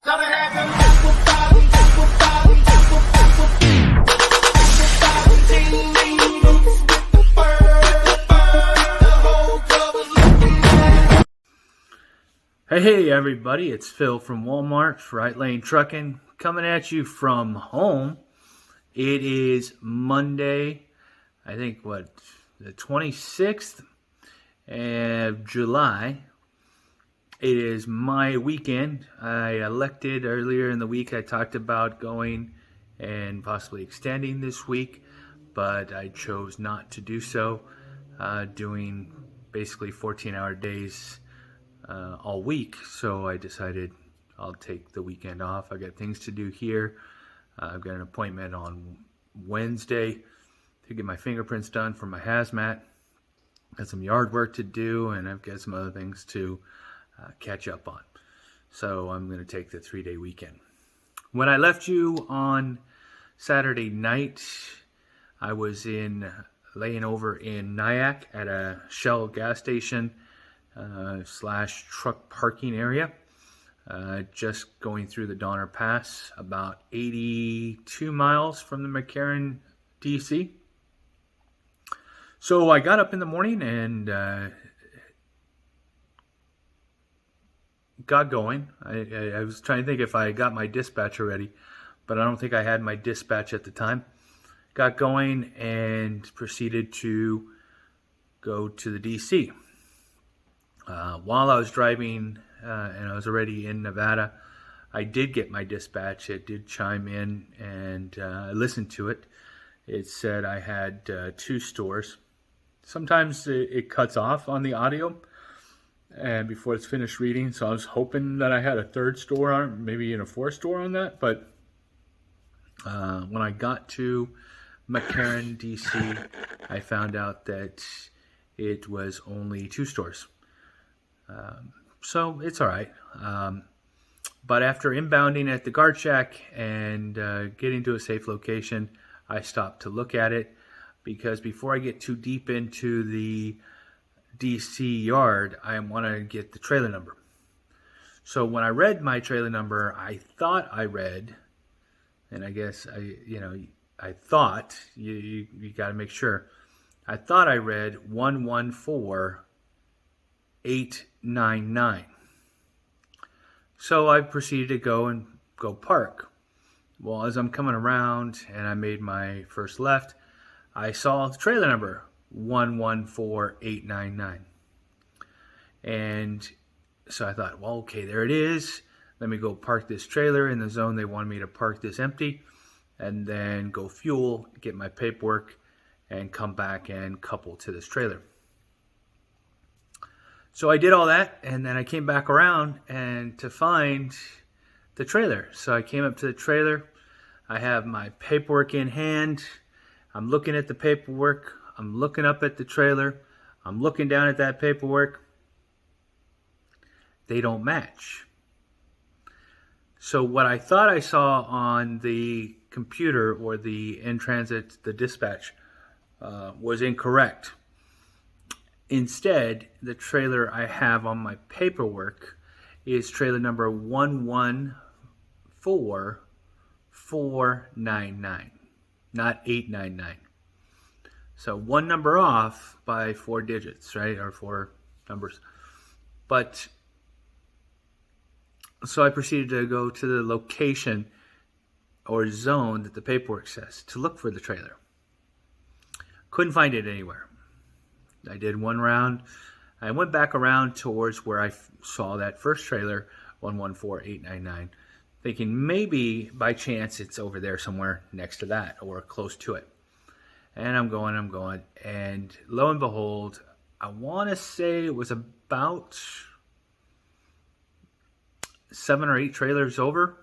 Hey everybody, it's Phil from Walmart, Right Lane Truckin, coming at you from home. It is Monday, I think the 26th of July. It is my weekend. I elected earlier in the week, I talked about going and possibly extending this week, but I chose not to do so, doing basically 14-hour days all week. So I decided I'll take the weekend off. I got things to do here. I've got an appointment on Wednesday to get my fingerprints done for my hazmat. Got some yard work to do, and I've got some other things to catch up on. So I'm going to take the 3-day weekend. When I left you on Saturday night, I was laying over in Nyack at a Shell gas station / truck parking area, just going through the Donner Pass, about 82 miles from the McCarran DC. So I got up in the morning and got going. I was trying to think if I got my dispatch already, but I don't think I had my dispatch at the time. Got going and proceeded to go to the DC. While I was driving and I was already in Nevada, I did get my dispatch. It did chime in, and I listened to it. It said I had 2 stores. Sometimes it cuts off on the audio and before it's finished reading, so I was hoping that I had a 3rd store on, maybe in a 4th store on that. But when I got to McCarran, DC, I found out that it was only 2 stores. So it's all right. But after inbounding at the guard shack and getting to a safe location, I stopped to look at it, because before I get too deep into the DC yard, I want to get the trailer number. So when I read my trailer number, I thought I read, and I guess I thought, you got to make sure, I thought I read 114899. So I proceeded to go park. Well, as I'm coming around and I made my first left, I saw the trailer number 114899. And so I thought, well, okay, there it is. Let me go park this trailer in the zone they wanted me to park this empty, and then go fuel, get my paperwork, and come back and couple to this trailer. So I did all that, and then I came back around and to find the trailer. So I came up to the trailer. I have my paperwork in hand. I'm looking at the paperwork. I'm looking up at the trailer. I'm looking down at that paperwork. They don't match. So what I thought I saw on the computer or the in-transit, the dispatch, was incorrect. Instead, the trailer I have on my paperwork is trailer number 114499, not 899. So one number off by 4 digits, right? Or 4 numbers. But so I proceeded to go to the location or zone that the paperwork says to look for the trailer. Couldn't find it anywhere. I did one round. I went back around towards where I saw that first trailer, 114899, thinking maybe by chance it's over there somewhere next to that or close to it. And I'm going, and lo and behold, I want to say it was about 7 or 8 trailers over,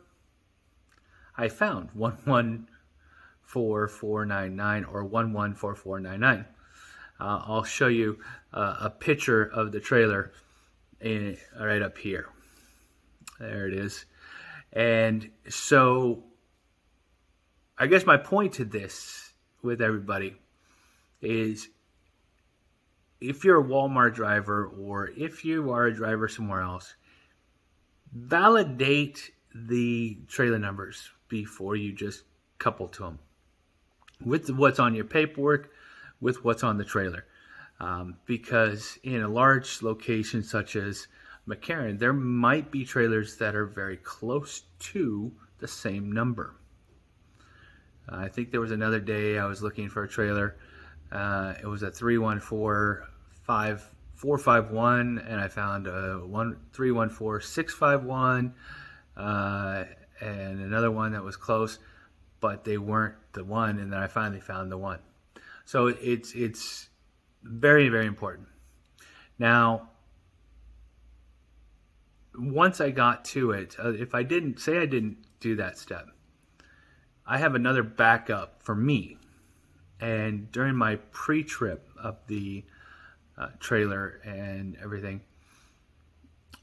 I found 114499 or 114499. I'll show you a picture of the trailer right up here. There it is. And so I guess my point to this with everybody is, if you're a Walmart driver or if you are a driver somewhere else, validate the trailer numbers before you just couple to them with what's on your paperwork, with what's on the trailer. Because in a large location such as McCarran, there might be trailers that are very close to the same number. I think there was another day I was looking for a trailer. It was a 3145 and I found a 314651 and another one that was close, but they weren't the one. And then I finally found the one. So it's very, very important. Now, once I got to it, if I didn't do that step, I have another backup for me. And during my pre-trip of the trailer and everything,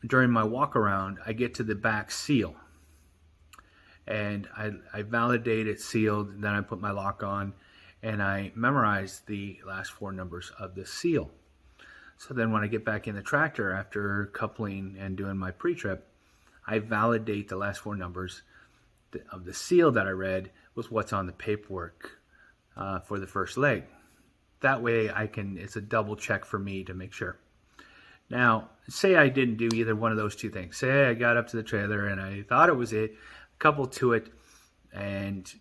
during my walk around, I get to the back seal. And I validate it sealed, and then I put my lock on, and I memorize the last four numbers of the seal. So then when I get back in the tractor after coupling and doing my pre-trip, I validate the last four numbers of the seal that I read with what's on the paperwork for the first leg. That way it's a double check for me to make sure. Now, say I didn't do either one of those two things. Say I got up to the trailer and I thought it was it, coupled to it, and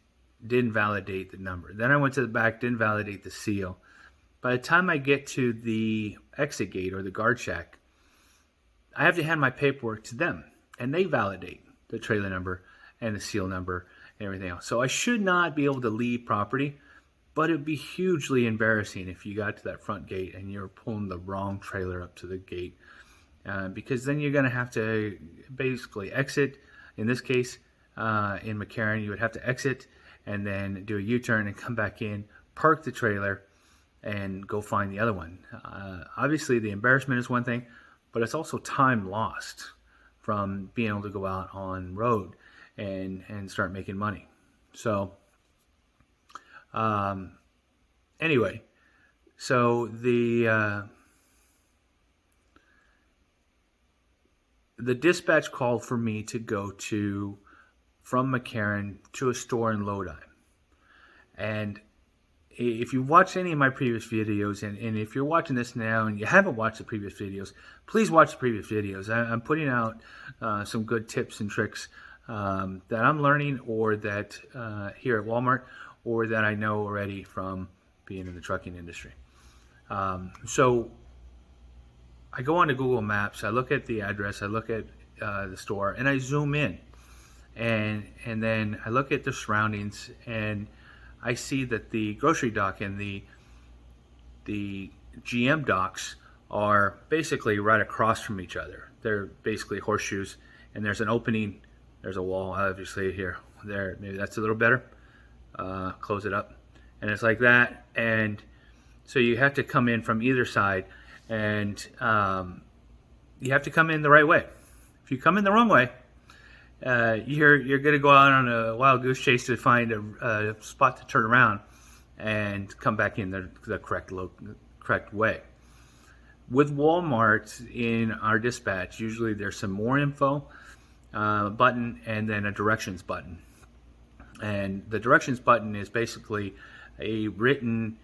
didn't validate the number. Then I went to the back, didn't validate the seal. By the time I get to the exit gate or the guard shack, I have to hand my paperwork to them, and they validate the trailer number and the seal number and everything else. So I should not be able to leave property, but it would be hugely embarrassing if you got to that front gate and you're pulling the wrong trailer up to the gate, because then you're going to have to basically exit. In this case, in McCarran, you would have to exit and then do a U-turn and come back in, park the trailer, and go find the other one. Obviously, the embarrassment is one thing, but it's also time lost from being able to go out on road and start making money. So, anyway, so the dispatch called for me to go from McCarran to a store in Lodi. And if you watched any of my previous videos, and if you're watching this now and you haven't watched the previous videos, please watch the previous videos. I'm putting out some good tips and tricks that I'm learning, or that here at Walmart, or that I know already from being in the trucking industry. So I go onto Google Maps, I look at the address, I look at the store, and I zoom in. And then I look at the surroundings, and I see that the grocery dock and the GM docks are basically right across from each other. They're basically horseshoes, and there's an opening. There's a wall, obviously, here. There, maybe that's a little better. Close it up. And it's like that. And so you have to come in from either side, and you have to come in the right way. If you come in the wrong way, you're going to go out on a wild goose chase to find a spot to turn around and come back in the correct way. With Walmart in our dispatch, usually there's some more info button and then a directions button. And the directions button is basically a written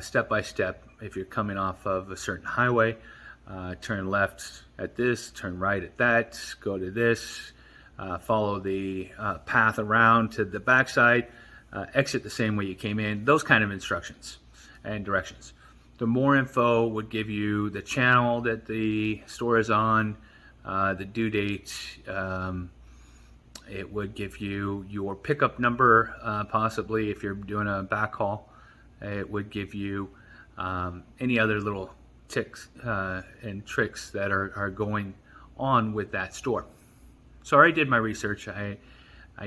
step-by-step. If you're coming off of a certain highway, turn left at this, turn right at that, go to this, follow the path around to the backside, exit the same way you came in, those kind of instructions and directions. The more info would give you the channel that the store is on, the due date. It would give you your pickup number, possibly if you're doing a backhaul. It would give you any other little ticks and tricks that are going on with that store. So I already did my research. I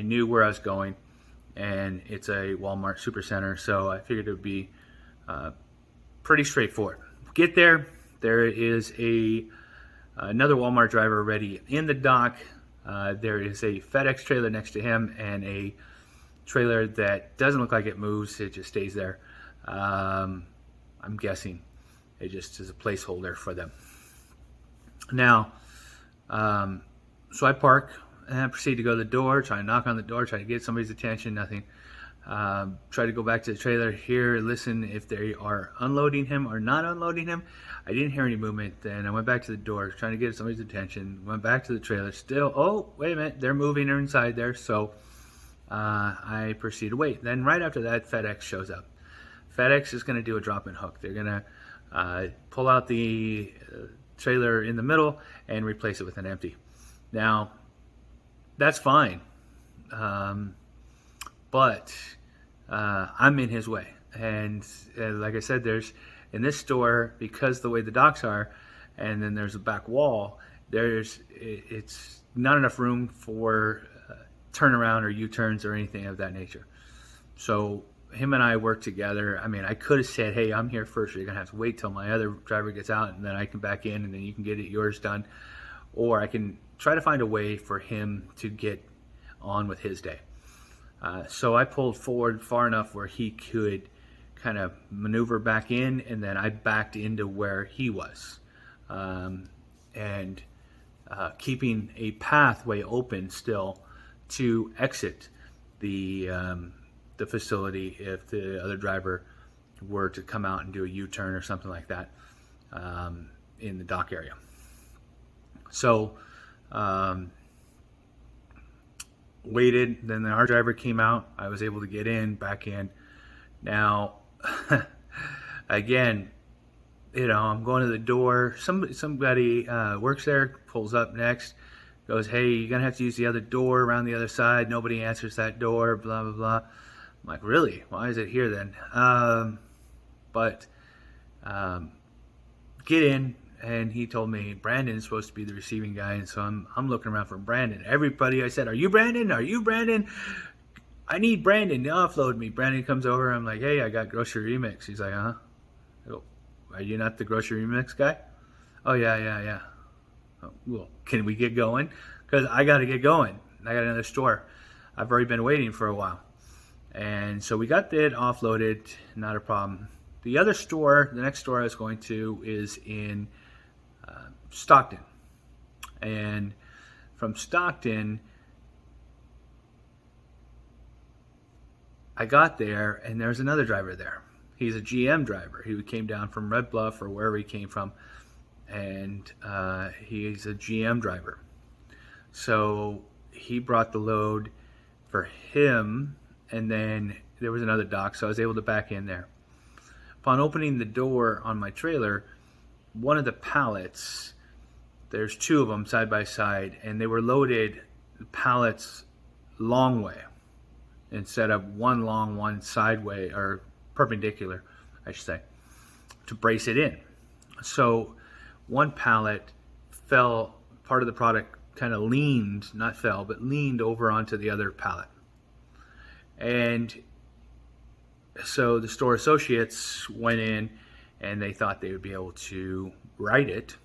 knew where I was going, and it's a Walmart Supercenter, so I figured it would be pretty straightforward. Get there. There is another Walmart driver already in the dock. There is a FedEx trailer next to him and a trailer that doesn't look like it moves. It just stays there. I'm guessing it just is a placeholder for them. Now, so I park and I proceed to go to the door, try to knock on the door, try to get somebody's attention, nothing. Try to go back to the trailer here, listen if they are unloading him or not unloading him. I didn't hear any movement. Then I went back to the door, trying to get somebody's attention. Went back to the trailer, still, oh, wait a minute, they're moving, they're inside there. So I proceed to wait. Then right after that, FedEx shows up. FedEx is going to do a drop-in hook. They're going to pull out the trailer in the middle and replace it with an empty. Now, that's fine. But I'm in his way. And like I said, there's in this store, because the way the docks are, and then there's a back wall, it's not enough room for turnaround or U-turns or anything of that nature. So him and I work together. I mean, I could have said, hey, I'm here first. You're going to have to wait till my other driver gets out, and then I can back in, and then you can get yours done. Or I can try to find a way for him to get on with his day. So I pulled forward far enough where he could kind of maneuver back in, and then I backed into where he was, and keeping a pathway open still to exit the facility if the other driver were to come out and do a U-turn or something like that in the dock area. So waited, then our driver came out. I was able to get back in. Now, again, I'm going to the door. Somebody works there, pulls up next, goes, hey, you're going to have to use the other door around the other side. Nobody answers that door, blah, blah, blah. I'm like, really? Why is it here then? But get in. And he told me Brandon is supposed to be the receiving guy, and so I'm looking around for Brandon. Everybody, I said, are you Brandon? Are you Brandon? I need Brandon to offload me. Brandon comes over. I'm like, hey, I got grocery remix. He's like, huh? I go, are you not the grocery remix guy? Oh, yeah. Oh, well, can we get going? Because I got to get going. I got another store. I've already been waiting for a while. And so we got that offloaded, not a problem. The other store, the next store I was going to is in Stockton. And from Stockton, I got there, and there's another driver there. He's a GM driver. He came down from Red Bluff or wherever he came from, and he's a GM driver. So he brought the load for him, and then there was another dock, so I was able to back in there. Upon opening the door on my trailer, one of the pallets, there's two of them side by side, and they were loaded pallets long way instead of one long, one sideway, or perpendicular, I should say, to brace it in. So one pallet fell, part of the product kind of leaned, not fell, but leaned over onto the other pallet. And so the store associates went in, and they thought they would be able to right it.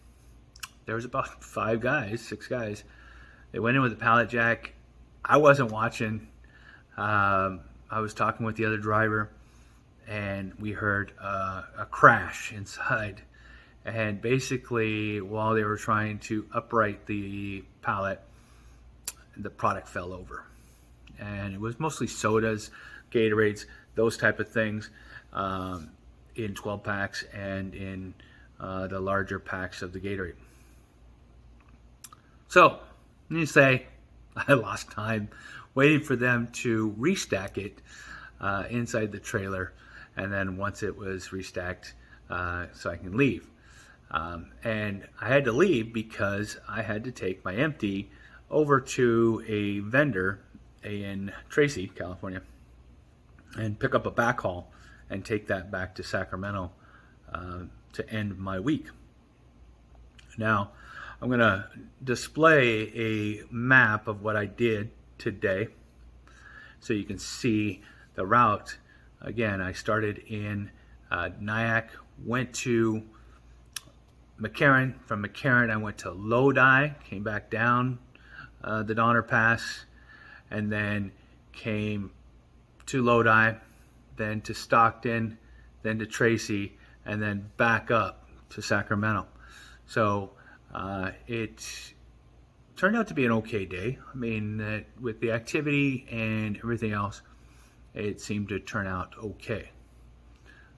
There was about 6 guys. They went in with a pallet jack. I wasn't watching. I was talking with the other driver, and we heard a crash inside. And basically, while they were trying to upright the pallet, the product fell over. And it was mostly sodas, Gatorades, those type of things, in 12 packs and in the larger packs of the Gatorade. So, let me say, I lost time waiting for them to restack it inside the trailer, and then once it was restacked, so I can leave. And I had to leave because I had to take my empty over to a vendor in Tracy, California, and pick up a backhaul and take that back to Sacramento to end my week. Now, I'm going to display a map of what I did today so you can see the route. Again, I started in Nyack, went to McCarran. From McCarran, I went to Lodi, came back down the Donner Pass, and then came to Lodi, then to Stockton, then to Tracy, and then back up to Sacramento. So it turned out to be an okay day. I mean, with the activity and everything else, it seemed to turn out okay.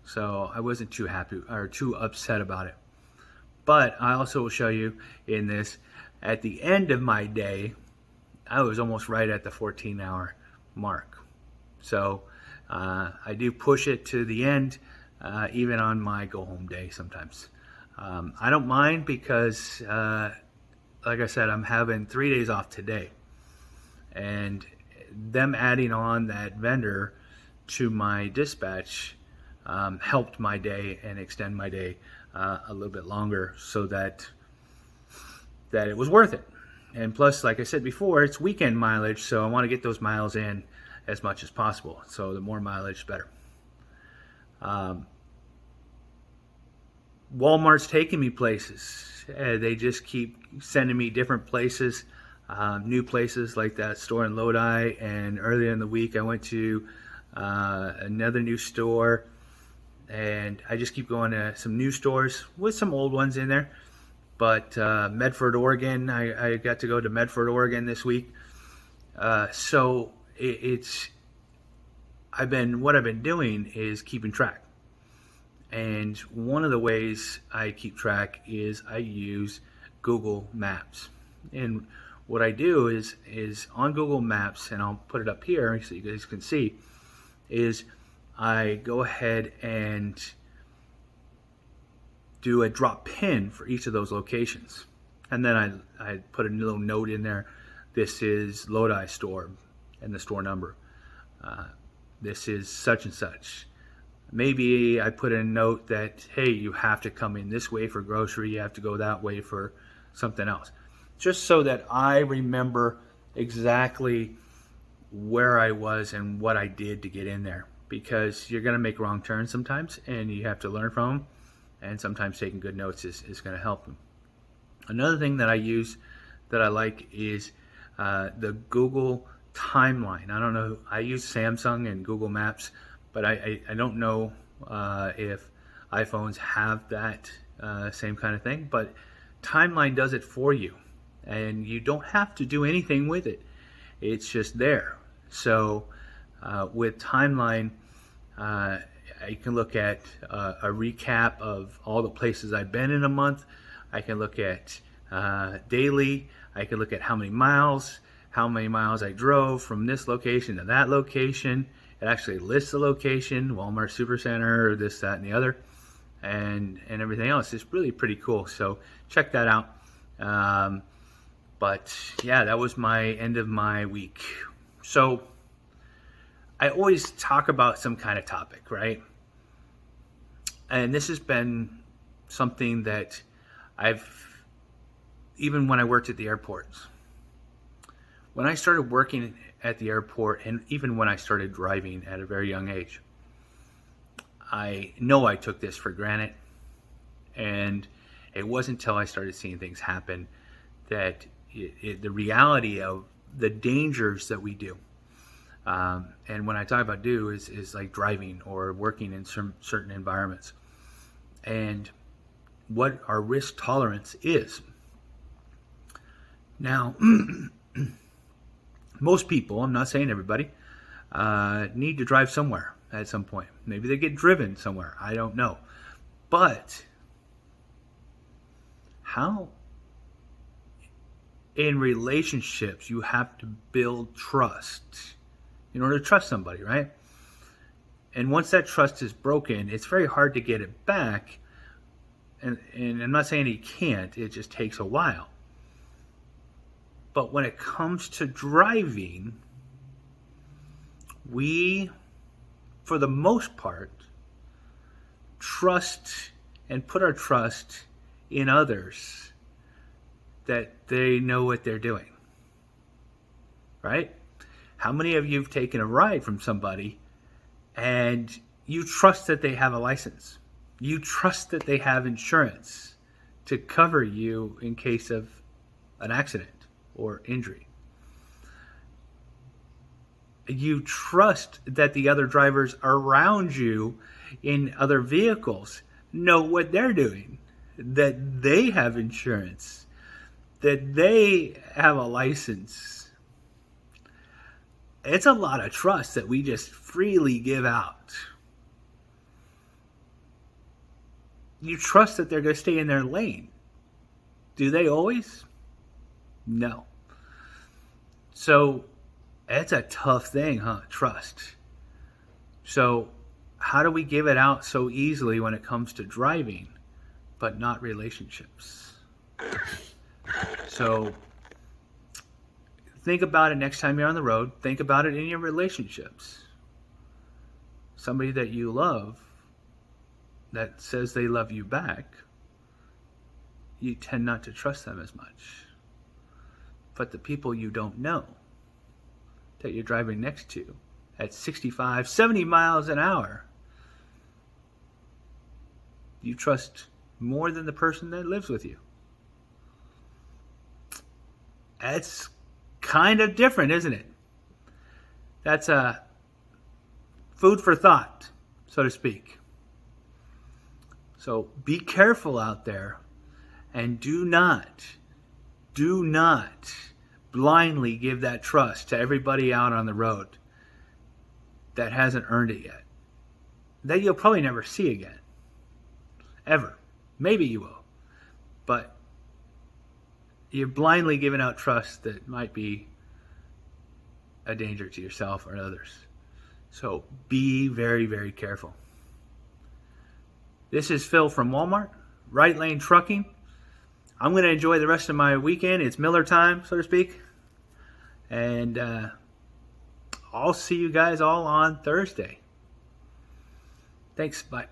So I wasn't too happy or too upset about it. But I also will show you in this, at the end of my day, I was almost right at the 14-hour mark. So I do push it to the end, even on my go-home day sometimes. I don't mind because, like I said, I'm having 3 days off today. And them adding on that vendor to my dispatch helped my day and extend my day a little bit longer, so that it was worth it. And plus, like I said before, it's weekend mileage, so I want to get those miles in as much as possible. So the more mileage, the better. Walmart's taking me places. They just keep sending me different places, new places, like that store in Lodi. And earlier in the week, I went to another new store. And I just keep going to some new stores with some old ones in there. But Medford, Oregon, I got to go to Medford, Oregon this week. So what I've been doing is keeping track. And one of the ways I keep track is I use Google Maps. And what I do is on Google Maps, and I'll put it up here so you guys can see, is I go ahead and do a drop pin for each of those locations. And then I put a little note in there. This is Lodi store and the store number. This is such and such. Maybe I put a note that, hey, you have to come in this way for grocery. You have to go that way for something else. Just so that I remember exactly where I was and what I did to get in there. Because you're going to make wrong turns sometimes, and you have to learn from them. And sometimes taking good notes is going to help them. Another thing that I use that I like is the Google timeline. I don't know. I use Samsung and Google Maps, but I don't know if iPhones have that same kind of thing. But timeline does it for you, and you don't have to do anything with it. It's just there. So with timeline, I can look at a recap of all the places I've been in a month. I can look at daily. I can look at how many miles I drove from this location to that location. It actually lists the location, Walmart Supercenter, or this, that, and the other, and everything else. It's really pretty cool. So check that out. But yeah, that was my end of my week. So I always talk about some kind of topic, right? And this has been something that even when I worked at the airports. When I started working at the airport, and even when I started driving at a very young age, I know I took this for granted. And it wasn't until I started seeing things happen that the reality of the dangers that we do. And when I talk about do is like driving or working in certain environments, and what our risk tolerance is. Now, most people, I'm not saying everybody, need to drive somewhere at some point. Maybe they get driven somewhere. I don't know. But how in relationships you have to build trust in order to trust somebody, right? And once that trust is broken, it's very hard to get it back. And I'm not saying you can't, it just takes a while. But when it comes to driving, we, for the most part, trust and put our trust in others that they know what they're doing, right? How many of you have taken a ride from somebody and you trust that they have a license? You trust that they have insurance to cover you in case of an accident or injury. You trust that the other drivers around you in other vehicles know what they're doing, that they have insurance, that they have a license. It's a lot of trust that we just freely give out. You trust that they're going to stay in their lane. Do they always? No. So it's a tough thing, huh? Trust. So how do we give it out so easily when it comes to driving, but not relationships? So think about it next time you're on the road. Think about it in your relationships. Somebody that you love that says they love you back, you tend not to trust them as much. But the people you don't know that you're driving next to at 65, 70 miles an hour, you trust more than the person that lives with you. That's kind of different, isn't it? That's a food for thought, so to speak. So be careful out there, and do not blindly give that trust to everybody out on the road that hasn't earned it yet, that you'll probably never see again, ever. Maybe you will, but you're blindly giving out trust that might be a danger to yourself or others. So be very, very careful. This is Phil from Walmart, Right Lane Trucking. I'm going to enjoy the rest of my weekend. It's Miller time, so to speak. And I'll see you guys all on Thursday. Thanks. Bye.